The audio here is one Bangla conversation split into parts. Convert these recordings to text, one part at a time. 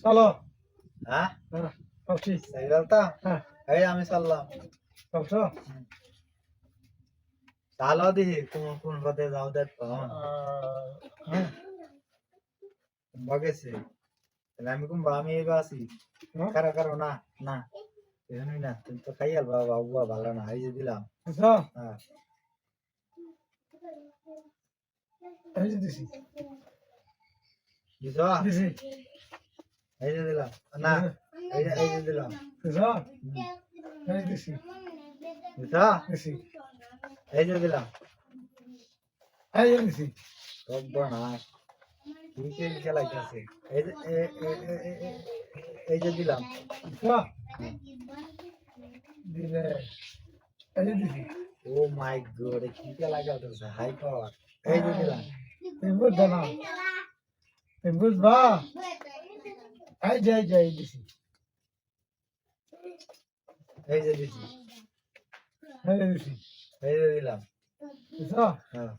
চলো। হ্যাঁ হ্যাঁ সবছি। সাইকেলটা হ্যাঁ এই আমি চললাম। চলছো। চালো দিহি কোন কোন পথে যাও দেখ হ্যাঁ বগেছে তাহলে আমি কোন আমি এবার আছি কারো কারো না না এখানেই না তুমি তো খাই আর বাবা বাবুয়া ভালো না এই যে দিলাম বুঝছো। হ্যাঁ এই যে দিছি বুঝছো দিছি এই যে দিলাম না এই যে দিলাম বুঝছো। এই দিছি বুঝছো দিছি এই যে দিলাম এই যে দিছি সব না ক্রিকেট খেলাইতেছে এই যে এই যে দিলাম বুঝছো। দিলে এই যে দিছি। ও মাই গড কি খেলা খেলতেছে হাই পাওয়ার এই যে দিলাম তুমি বুঝছো না, তুমি বুঝবা। এই যে দিছি এই যে দিছি এই যে দিছি এই যে দিলাম বুঝছো। হ্যাঁ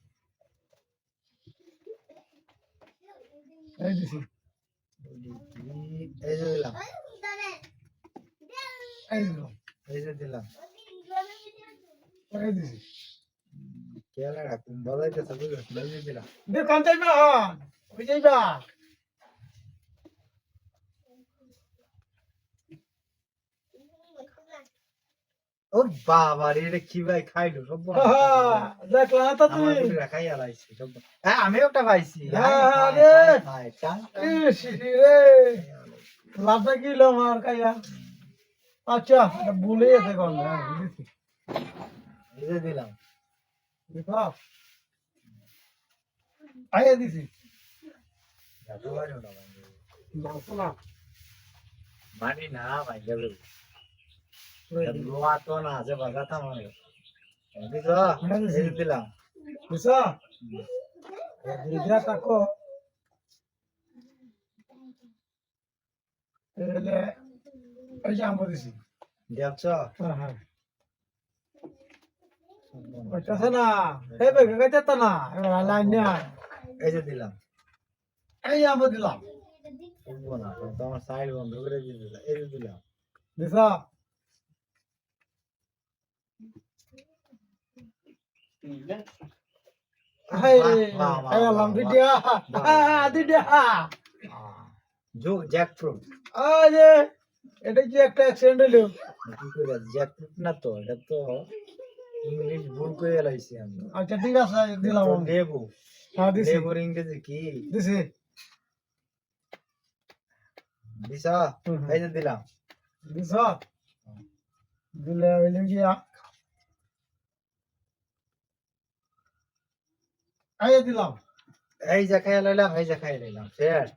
এই দিছি এই যে দিলাম এই দিলাম এই যে দিলাম এই দিছি। খেলা রাখুন বলাইতেছে বুঝলো এই যে দিলাম দোকান যাইবা ওই যাইবা। ও বাবা রে এটা কি ভাই খাইলো সব দেখলা না তো তুমি। আমার খাই আলাইছি সব হ্যাঁ আমি একটা পাইছি ইস রে লাভটা কি লো আমার কাইয়া। আচ্ছা এটা ভুলে গেছে কোন। হ্যাঁ দিছি এই যে দিলাম দেখো আইয়া দিছি। এত ভাই না মাসলা মানি না ভাই গেল লোয়া তো না আছে বাজাতাম আমি বুঝছো এই যে দিলাম বুঝছো। দিদা তাকো এলে ওই যে আম্ব দিছি। দেখছো হ্যাঁ হ্যাঁ ওইটাছে না এই বেগে গাইতে তো না লাইন না। এই যে দিলাম এই আম্ব দিলাম শুনবো না তোমার সাইড বন্ধ করে দিয়ে দিলাম এই যে দিলাম দিছো। Hai, ayo lam dia. Dia. Jackfruit আরে এটা কি একটা অ্যাক্সিডেন্ট হলো। কি করে জ্যাকফ্রুট না তো এটা তো ইংলিশ ভুল করে লাইছি আমি আচ্ছা ঠিক আছে দিলাম তো আমি। লেবু হ্যাঁ দিছি লেবুর ইংরেজি কি দিছি। দিছা এই যে দিলাম দিছ দিলে হইলে গিয়া এই দিলাম এই যে খাই লাইলাম এই যে খাই লাইলাম শেষ